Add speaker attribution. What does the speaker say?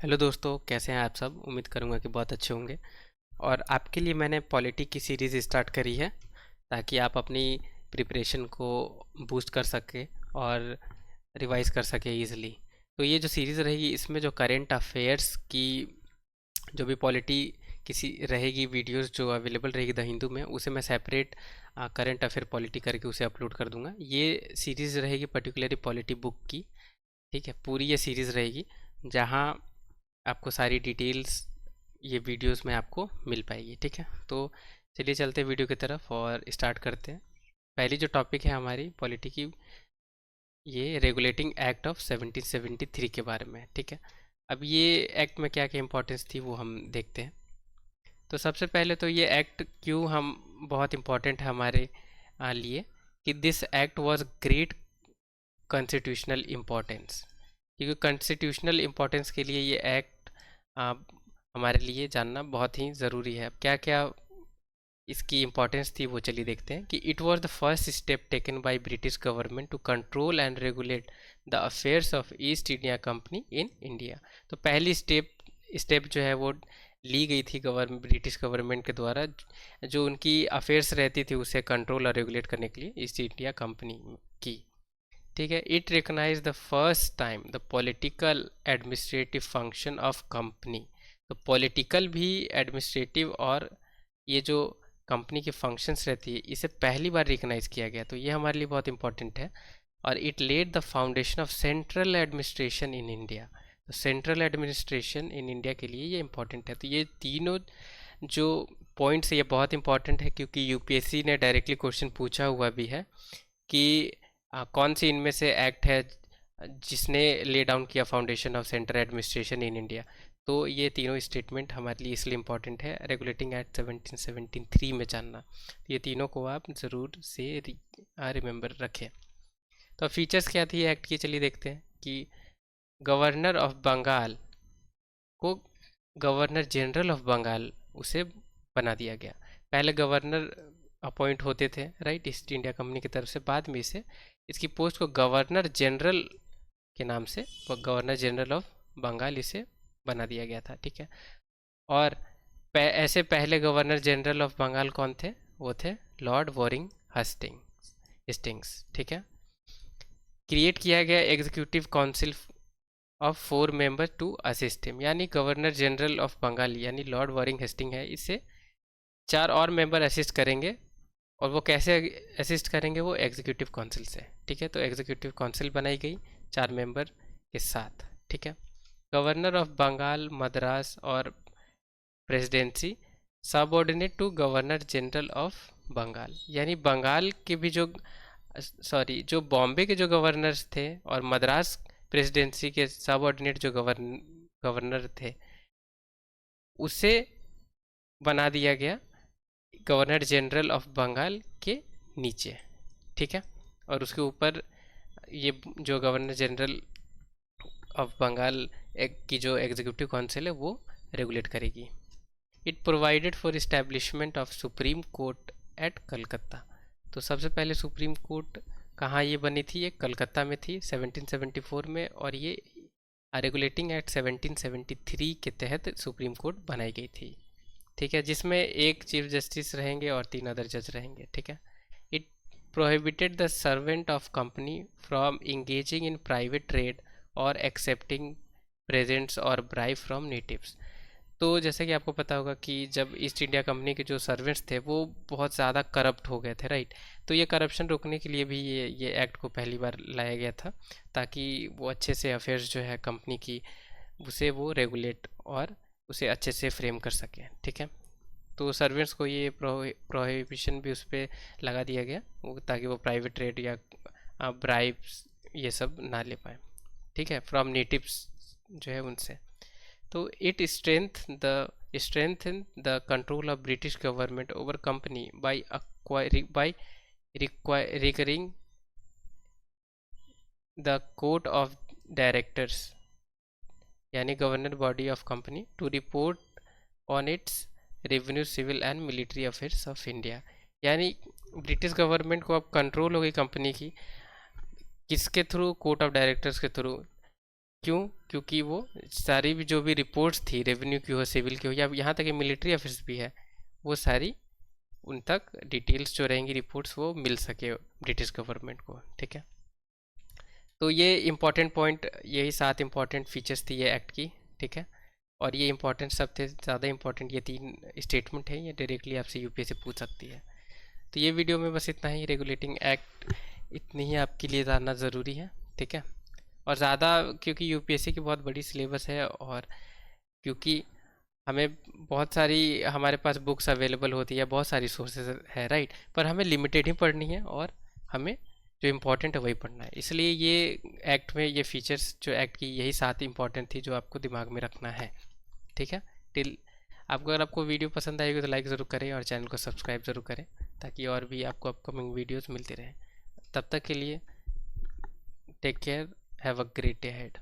Speaker 1: Hello दोस्तों, कैसे हैं आप सब। उम्मीद करूंगा कि बहुत अच्छे होंगे। और आपके लिए मैंने पॉलिटी की सीरीज़ स्टार्ट करी है ताकि आप अपनी प्रिपरेशन को बूस्ट कर सके और रिवाइज कर सके इजीली। तो ये जो सीरीज़ रहेगी इसमें जो करंट अफेयर्स की जो भी पॉलिटी किसी रहेगी वीडियोस जो अवेलेबल रहेगी द हिंदू में, उसे मैं सेपरेट करंट अफेयर पॉलिटी करके उसे अपलोड कर दूंगा। ये सीरीज़ रहेगी पर्टिकुलरली पॉलिटी बुक की। ठीक है, पूरी ये सीरीज़ रहेगी जहाँ आपको सारी डिटेल्स ये वीडियोस में आपको मिल पाएगी। ठीक है, तो चलिए चलते हैं वीडियो की तरफ और स्टार्ट करते हैं। पहली जो टॉपिक है हमारी पॉलिटी की, ये रेगुलेटिंग एक्ट ऑफ 1773 के बारे में। ठीक है, अब ये एक्ट में क्या क्या इंपॉर्टेंस थी वो हम देखते हैं। तो सबसे पहले तो ये एक्ट क्यों हम बहुत इम्पोर्टेंट है हमारे लिए, कि this act was great constitutional importance. क्योंकि कॉन्स्टिट्यूशनल इम्पोर्टेंस के लिए ये एक्ट हमारे लिए जानना बहुत ही ज़रूरी है। अब क्या क्या इसकी इम्पोर्टेंस थी वो चलिए देखते हैं। कि it was the first step taken by British government to control and regulate the affairs of East India Company in India. तो पहली स्टेप जो है वो ली गई थी ब्रिटिश गवर्नमेंट के द्वारा, जो उनकी अफेयर्स रहती थी उसे कंट्रोल और रेगुलेट करने के लिए ईस्ट इंडिया कंपनी की। ठीक है, it recognise the first time the political administrative function of company. तो पॉलिटिकल भी, एडमिनिस्ट्रेटिव और ये जो कंपनी की फंक्शंस रहती है इसे पहली बार रिकग्नाइज किया गया। तो ये हमारे लिए बहुत इंपॉर्टेंट है। और it laid the foundation of central administration in India. तो सेंट्रल एडमिनिस्ट्रेशन इन इंडिया के लिए ये इंपॉर्टेंट है। तो ये तीनों जो पॉइंट्स ये बहुत इंपॉर्टेंट है, क्योंकि यूपीएससी ने डायरेक्टली क्वेश्चन पूछा हुआ भी है कि कौन सी इनमें से एक्ट है जिसने ले डाउन किया foundation of central administration in India. तो ये तीनों स्टेटमेंट हमारे लिए इसलिए इम्पोर्टेंट है रेगुलेटिंग एक्ट 1773 में जानना। तो ये तीनों को आप ज़रूर से रिमेंबर रखें। तो फीचर्स क्या थी एक्ट की, चलिए देखते हैं। कि गवर्नर ऑफ बंगाल को गवर्नर जनरल ऑफ बंगाल उसे बना दिया गया। पहले गवर्नर अपॉइंट होते थे राइट ईस्ट इंडिया कंपनी की तरफ से, बाद में इसे इसकी पोस्ट को गवर्नर जनरल के नाम से गवर्नर जनरल ऑफ बंगाल इसे बना दिया गया था। ठीक है, और ऐसे पहले गवर्नर जनरल ऑफ बंगाल कौन थे, वो थे लॉर्ड वॉरिंग हेस्टिंग्स। ठीक है, क्रिएट किया गया executive council of 4 member to assist him. यानी गवर्नर जनरल ऑफ बंगाल यानी लॉर्ड वॉरिंग हेस्टिंग है, इससे 4 और मेंबर असिस्ट करेंगे। और वो कैसे असिस्ट करेंगे, वो एग्जीक्यूटिव काउंसिल से। ठीक है, तो एग्जीक्यूटिव काउंसिल बनाई गई 4 मेंबर के साथ। ठीक है, गवर्नर ऑफ बंगाल, मद्रास और presidency subordinate to governor general of Bengal. यानी बंगाल के भी जो बॉम्बे के जो गवर्नर्स थे और मद्रास प्रेसिडेंसी के सबऑर्डिनेट जो गवर्नर थे उसे बना दिया गया गवर्नर जनरल ऑफ बंगाल के नीचे। ठीक है, और उसके ऊपर ये जो गवर्नर जनरल ऑफ बंगाल की जो एग्जीक्यूटिव काउंसिल है वो रेगुलेट करेगी। It provided for establishment of supreme court at Calcutta. तो सबसे पहले सुप्रीम कोर्ट कहाँ ये बनी थी, ये कलकत्ता में थी 1774 में। और ये रेगुलेटिंग एक्ट 1773 के तहत सुप्रीम कोर्ट बनाई गई थी। ठीक है, जिसमें एक चीफ जस्टिस रहेंगे और 3 अदर जज रहेंगे। ठीक है, it prohibited the servant of company from engaging in private trade और एक्सेप्टिंग प्रेजेंट्स और ब्राइब फ्रॉम नेटिव्स। तो जैसे कि आपको पता होगा कि जब ईस्ट इंडिया कंपनी के जो सर्वेंट्स थे वो बहुत ज़्यादा करप्ट हो गए थे राइट। तो ये करप्शन रोकने के लिए भी ये एक्ट को पहली बार लाया गया था, ताकि वो अच्छे से अफेयर्स जो है कंपनी की उसे वो रेगुलेट और उसे अच्छे से फ्रेम कर सके। ठीक है, तो सर्वेंट्स को ये प्रोहिबिशन भी उस पर लगा दिया गया ताकि वो प्राइवेट ट्रेड या ब्राइब्स ये सब ना ले पाए। ठीक है, फ्रॉम नेटिव्स जो है उनसे। तो it strengthen the control of British government over company by requiring the court of directors यानी governor body of company to report on its revenue, civil and military affairs of India. यानी British government को अब control हो गई company की, किसके through, court of directors के through, क्यों? क्योंकि वो सारी भी जो भी रिपोर्ट्स थी, रेवेन्यू की हो, सिविल की हो, या यहाँ तक कि मिलिट्री ऑफिस भी है, वो सारी उन तक डिटेल्स जो रहेंगी, रिपोर्ट्स, वो मिल सके ब्रिटिश गवर्नमेंट को। ठीक है, तो ये इम्पॉर्टेंट पॉइंट, यही 7 इम्पॉर्टेंट फीचर्स थी ये एक्ट की। ठीक है, और ये इम्पॉर्टेंट सब थे, ज़्यादा इम्पॉर्टेंट ये 3 स्टेटमेंट है, ये डायरेक्टली आपसे यूपीएससी पूछ सकती है। तो ये वीडियो में बस इतना ही, रेगुलेटिंग एक्ट इतनी ही आपके लिए जानना ज़रूरी है। ठीक है, और ज़्यादा, क्योंकि यूपीएससी की बहुत बड़ी सिलेबस है, और क्योंकि हमें बहुत सारी, हमारे पास बुक्स अवेलेबल होती है, बहुत सारी सोर्सेज है, राइट, पर हमें लिमिटेड ही पढ़नी है, और हमें जो इम्पोर्टेंट है वही पढ़ना है। इसलिए ये एक्ट में ये फीचर्स, जो एक्ट की यही 7 इम्पॉर्टेंट थी, जो आपको दिमाग में रखना है। ठीक है, टिल आपको, अगर आपको वीडियो पसंद आएगी तो लाइक ज़रूर करें, और चैनल को सब्सक्राइब ज़रूर करें, ताकि और भी आपको अपकमिंग वीडियोस मिलती रहें। तब तक के लिए take care, have a great day ahead.